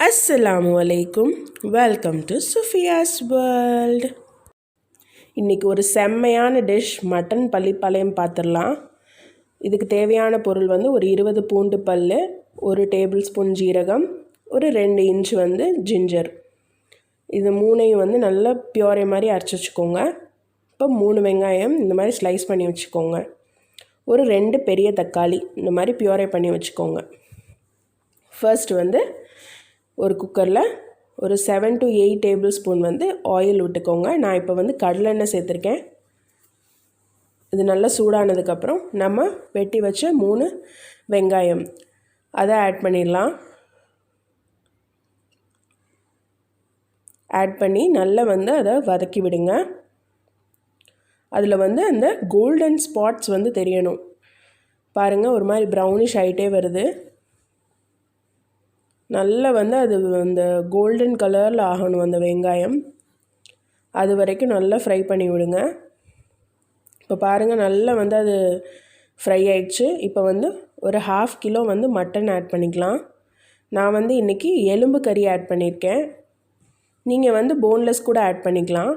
அஸ்ஸலாமு அலைக்கும். Welcome to Sufiya's world. இன்றைக்கி ஒரு செம்மையான டிஷ் மட்டன் பள்ளிப்பாளையம் பார்த்துடலாம். இதுக்கு தேவையான பொருள் ஒரு 20 பூண்டு பல், ஒரு டேபிள் ஸ்பூன் ஜீரகம், ஒரு 2 இன்ச் ஜிஞ்சர். இது மூணையும் நல்லா பியூரே மாதிரி அரைச்சி வச்சுக்கோங்க. இப்போ 3 வெங்காயம் இந்த மாதிரி ஸ்லைஸ் பண்ணி வச்சுக்கோங்க. ஒரு 2 பெரிய தக்காளி இந்த மாதிரி பியூரே பண்ணி வச்சுக்கோங்க. ஃபர்ஸ்ட் ஒரு குக்கரில் ஒரு 7 to 8 டேபிள் ஸ்பூன் ஆயில் விட்டுக்கோங்க. நான் இப்போ கடலெண்ணெய் சேர்த்துருக்கேன். இது நல்லா சூடானதுக்கப்புறம் நம்ம வெட்டி வச்ச 3 வெங்காயம் அதை ஆட் பண்ணிடலாம். ஆட் பண்ணி நல்லா அதை வதக்கி விடுங்க. அதில் அந்த கோல்டன் ஸ்பாட்ஸ் தெரியணும். பாருங்கள், ஒரு மாதிரி ப்ரௌனிஷ் ஆகிட்டே வருது. நல்லா அது அந்த கோல்டன் கலரில் ஆகணும் அந்த வெங்காயம். அது வரைக்கும் நல்லா ஃப்ரை பண்ணி விடுங்க. இப்போ பாருங்கள், நல்லா அது ஃப்ரை ஆயிடுச்சு. இப்போ ஒரு 1/2 கிலோ மட்டன் ஆட் பண்ணிக்கலாம். நான் இன்றைக்கி எலும்பு கறி ஆட் பண்ணியிருக்கேன். நீங்கள் போன்லெஸ் கூட ஆட் பண்ணிக்கலாம்.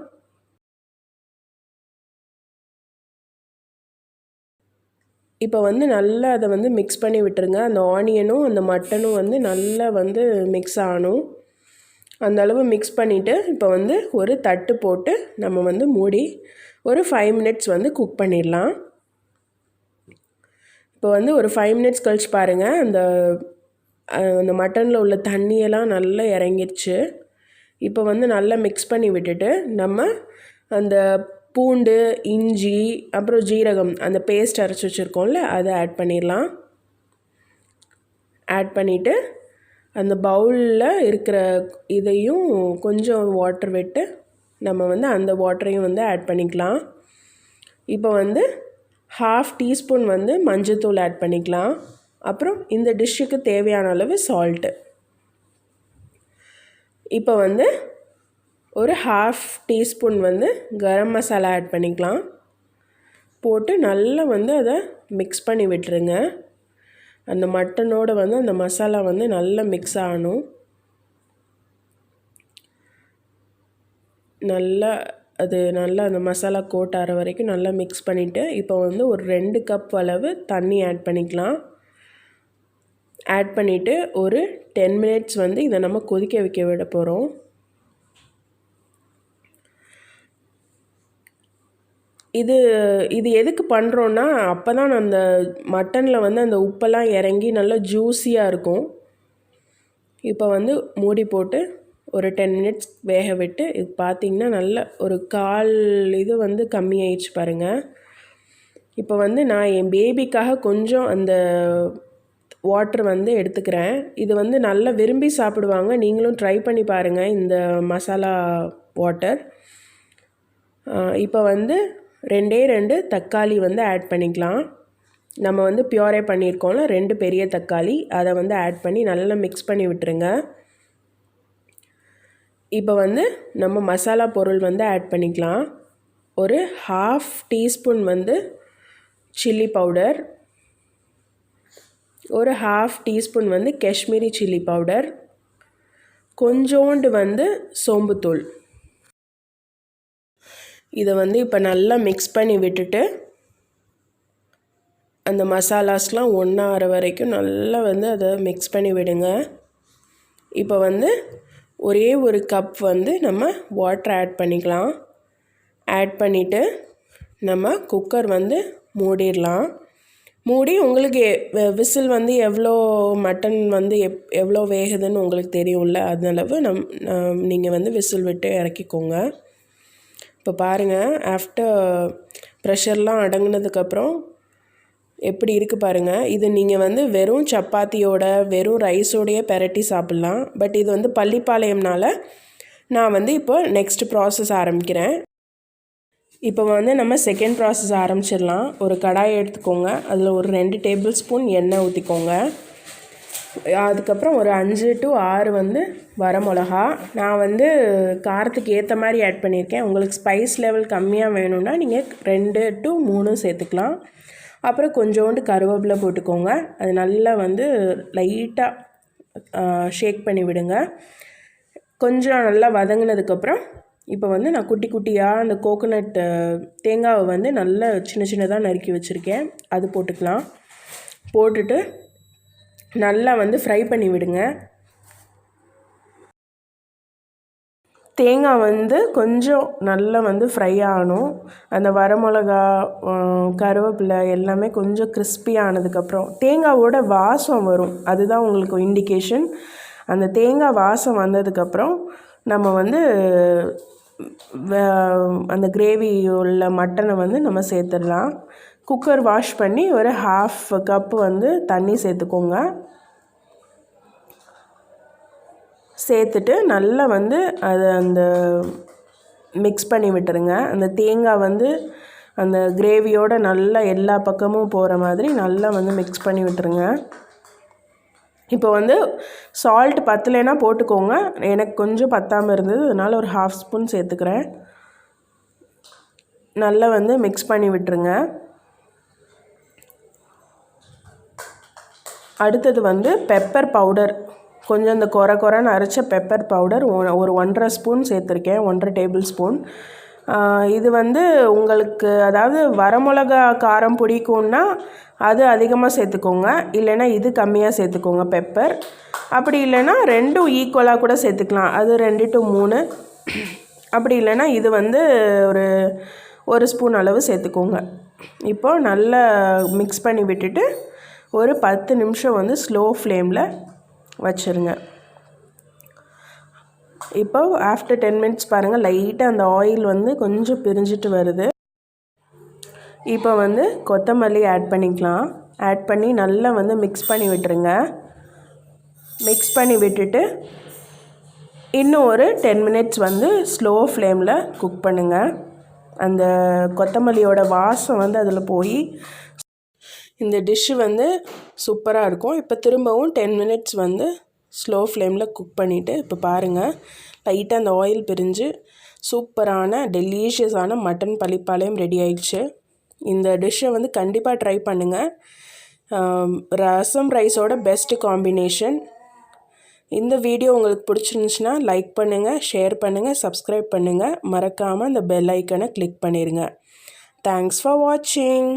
இப்போ நல்லா அதை மிக்ஸ் பண்ணி விட்டுருங்க. அந்த ஆனியனும் அந்த மட்டனும் நல்லா மிக்ஸ் ஆகணும். அந்த அளவு மிக்ஸ் பண்ணிவிட்டு இப்போ ஒரு தட்டு போட்டு நம்ம மூடி ஒரு 5 மினிட்ஸ் குக் பண்ணிடலாம். இப்போ ஒரு 5 மினிட்ஸ் கழிச்சு பாருங்கள், அந்த மட்டனில் உள்ள தண்ணியெல்லாம் நல்லா இறங்கிடுச்சு. இப்போ நல்லா மிக்ஸ் பண்ணி விட்டுட்டு நம்ம அந்த பூண்டு, இஞ்சி, அப்புறம் ஜீரகம் அந்த பேஸ்ட் அரைச்சி வச்சுருக்கோம்ல அதை ஆட் பண்ணிடலாம். ஆட் பண்ணிவிட்டு அந்த பவுலில் இருக்கிற இதையும் கொஞ்சம் வாட்டர் விட்டு நம்ம அந்த வாட்டரையும் ஆட் பண்ணிக்கலாம். இப்போ 1/2 டீஸ்பூன் மஞ்சள்தூள் ஆட் பண்ணிக்கலாம். அப்புறம் இந்த டிஷ்ஷுக்கு தேவையான அளவு சால்ட்டு. இப்போ ஒரு 1/2 டீஸ்பூன் கரம் மசாலா ஆட் பண்ணிக்கலாம். போட்டு நல்லா அதை மிக்ஸ் பண்ணி விட்டுருங்க. அந்த மட்டனோடு அந்த மசாலா நல்லா மிக்ஸ் ஆகணும். நல்லா அந்த மசாலா கோட் ஆகிற வரைக்கும் நல்லா மிக்ஸ் பண்ணிவிட்டு இப்போ ஒரு 2 கப் அளவு தண்ணி ஆட் பண்ணிக்கலாம். ஆட் பண்ணிவிட்டு ஒரு 10 மினிட்ஸ் இதை நம்ம கொதிக்க வைக்க விட போகிறோம். இது எதுக்கு பண்ணுறோன்னா, அப்போ தான் அந்த மட்டனில் அந்த உப்பெல்லாம் இறங்கி நல்லா ஜூஸியாக இருக்கும். இப்போ மூடி போட்டு ஒரு 10 மினிட்ஸ் வேக விட்டு இது பார்த்திங்கன்னா நல்ல ஒரு 1/4 இது கம்மியாயிடுச்சு பாருங்கள். இப்போ நான் என் பேபிக்காக கொஞ்சம் அந்த வாட்டர் எடுத்துக்கிறேன். இது நல்லா விரும்பி சாப்பிடுவாங்க. நீங்களும் ட்ரை பண்ணி பாருங்கள் இந்த மசாலா வாட்டர். இப்போ 2 தக்காளி ஆட் பண்ணிக்கலாம். நம்ம பியூரே பண்ணியிருக்கோம்ல 2 பெரிய தக்காளி, அதை ஆட் பண்ணி நல்லா மிக்ஸ் பண்ணி விட்டுருங்க. இப்போ நம்ம மசாலா பொருள் ஆட் பண்ணிக்கலாம். ஒரு 1/2 டீஸ்பூன் சில்லி பவுடர், ஒரு 1/2 டீஸ்பூன் காஷ்மீரி சில்லி பவுடர், கொஞ்சோண்டு சோம்புத்தூள். இதை இப்போ நல்லா மிக்ஸ் பண்ணி விட்டுட்டு அந்த மசாலாஸ்லாம் ஒன்றாகிற வரைக்கும் நல்லா அதை மிக்ஸ் பண்ணி விடுங்க. இப்போ ஒரே ஒரு கப் நம்ம வாட்டர் ஆட் பண்ணிக்கலாம். ஆட் பண்ணிவிட்டு நம்ம குக்கர் மூடிடலாம். மூடி உங்களுக்கு விசில் எவ்வளோ மட்டன் எவ்வளோ வேகுதுன்னு உங்களுக்கு தெரியும்ல, அதனளவு நீங்கள் விசில் விட்டு இறக்கிக்கோங்க. இப்போ பாருங்கள், ஆஃப்டர் ப்ரெஷர்லாம் அடங்கினதுக்கப்புறம் எப்படி இருக்குது பாருங்கள். இது நீங்கள் வெறும் சப்பாத்தியோட வெறும் ரைஸோடையே பெரட்டி சாப்பிட்லாம். பட் இது பள்ளிப்பாளையம்னால நான் இப்போ நெக்ஸ்ட் ப்ராசஸ் ஆரம்பிக்கிறேன். இப்போ நம்ம செகண்ட் ப்ராசஸ் ஆரம்பிச்சிடலாம். ஒரு கடாயை எடுத்துக்கோங்க. அதில் ஒரு 2 டேபிள் ஸ்பூன் எண்ணெய் ஊற்றிக்கோங்க. அதுக்கப்புறம் ஒரு 5 to 6 வரமிளகா. நான் காரத்துக்கு ஏற்ற மாதிரி ஆட் பண்ணியிருக்கேன். உங்களுக்கு ஸ்பைஸ் லெவல் கம்மியாக வேணும்னா நீங்கள் 2 to 3 சேர்த்துக்கலாம். அப்புறம் கொஞ்சோண்டு கருவேப்பிலை போட்டுக்கோங்க. அது நல்லா லைட்டாக ஷேக் பண்ணி விடுங்க. கொஞ்சம் நல்லா வதங்கினதுக்கப்புறம் இப்போ வந்து நான் குட்டி குட்டியாக அந்த கோகோனட் தேங்காவை வந்து நல்லா சின்ன சின்னதாக நறுக்கி வச்சுருக்கேன், அது போட்டுக்கலாம். போட்டுட்டு நல்லா வந்து ஃப்ரை பண்ணி விடுங்க. தேங்காய் வந்து கொஞ்சம் நல்லா வந்து ஃப்ரை ஆகணும். அந்த வரமிளகா, கருவேப்பிலை எல்லாமே கொஞ்சம் கிறிஸ்பி ஆனதுக்கப்புறம் தேங்காவோட வாசம் வரும், அதுதான் உங்களுக்கு இண்டிகேஷன். அந்த தேங்காய் வாசம் வந்ததுக்கப்புறம் நம்ம வந்து அந்த கிரேவி உள்ள மட்டனை வந்து நம்ம சேர்த்துடலாம். குக்கர் வாஷ் பண்ணி ஒரு 1/2 கப்பு வந்து தண்ணி சேர்த்துக்கோங்க. சேர்த்துட்டு நல்லா வந்து அதை அந்த மிக்ஸ் பண்ணி விட்டுருங்க. அந்த தேங்காய் வந்து அந்த கிரேவியோட நல்லா எல்லா பக்கமும் போகிற மாதிரி நல்லா வந்து மிக்ஸ் பண்ணி விட்டுருங்க. இப்போ வந்து சால்ட் பத்தலைன்னா போட்டுக்கோங்க, எனக்கு கொஞ்சம் பத்தாமல் இருந்தது, அதனால் ஒரு 1/2 ஸ்பூன் சேர்த்துக்கிறேன். நல்லா வந்து மிக்ஸ் பண்ணி விட்டுருங்க. அடுத்தது வந்து பெப்பர் பவுடர், கொஞ்சம் இந்த கொரன்னு அரைச்ச பெப்பர் பவுடர் ஒரு 1.5 ஸ்பூன் சேர்த்துருக்கேன், 1.5 டேபிள் ஸ்பூன். இது வந்து உங்களுக்கு அதாவது வரமிளகா காரம் பிடிக்கும்னா அது அதிகமாக சேர்த்துக்கோங்க, இல்லைன்னா இது கம்மியாக சேர்த்துக்கோங்க பெப்பர். அப்படி இல்லைன்னா ரெண்டும் ஈக்குவலாக கூட சேர்த்துக்கலாம், அது 2 to 3. அப்படி இல்லைன்னா இது வந்து ஒரு ஸ்பூன் அளவு சேர்த்துக்கோங்க. இப்போது நல்லா மிக்ஸ் பண்ணி விட்டுட்டு ஒரு 10 நிமிஷம் வந்து ஸ்லோ ஃப்ளேமில் வச்சுருங்க. இப்போ ஆஃப்டர் 10 மினிட்ஸ் பாருங்கள், லைட்டாக அந்த ஆயில் வந்து கொஞ்சம் பிரிஞ்சிட்டு வருது. இப்போ வந்து கொத்தமல்லி ஆட் பண்ணிக்கலாம். ஆட் பண்ணி நல்லா வந்து மிக்ஸ் பண்ணி விட்டுருங்க. மிக்ஸ் பண்ணி விட்டுட்டு இன்னும் ஒரு 10 மினிட்ஸ் வந்து ஸ்லோ ஃப்ளேமில் குக் பண்ணுங்கள். அந்த கொத்தமல்லியோட வாசம் வந்து அதில் போய் இந்த டிஷ்ஷு வந்து சூப்பராக இருக்கும். இப்போ திரும்பவும் 10 மினிட்ஸ் வந்து ஸ்லோ ஃப்ளேமில் குக் பண்ணிவிட்டு இப்போ பாருங்கள், லைட்டாக அந்த ஆயில் பிரிஞ்சு சூப்பரான டெலிஷியஸான மட்டன் பள்ளிப்பாளையம் ரெடி ஆயிடுச்சு. இந்த டிஷ்ஷை வந்து கண்டிப்பாக ட்ரை பண்ணுங்கள். ரசம் ரைஸோட பெஸ்ட் காம்பினேஷன். இந்த வீடியோ உங்களுக்கு பிடிச்சிருந்துச்சுன்னா லைக் பண்ணுங்கள், ஷேர் பண்ணுங்கள், சப்ஸ்கிரைப் பண்ணுங்கள். மறக்காமல் அந்த பெல் ஐக்கனை கிளிக் பண்ணிடுங்க. தேங்க்ஸ் ஃபார் வாட்சிங்.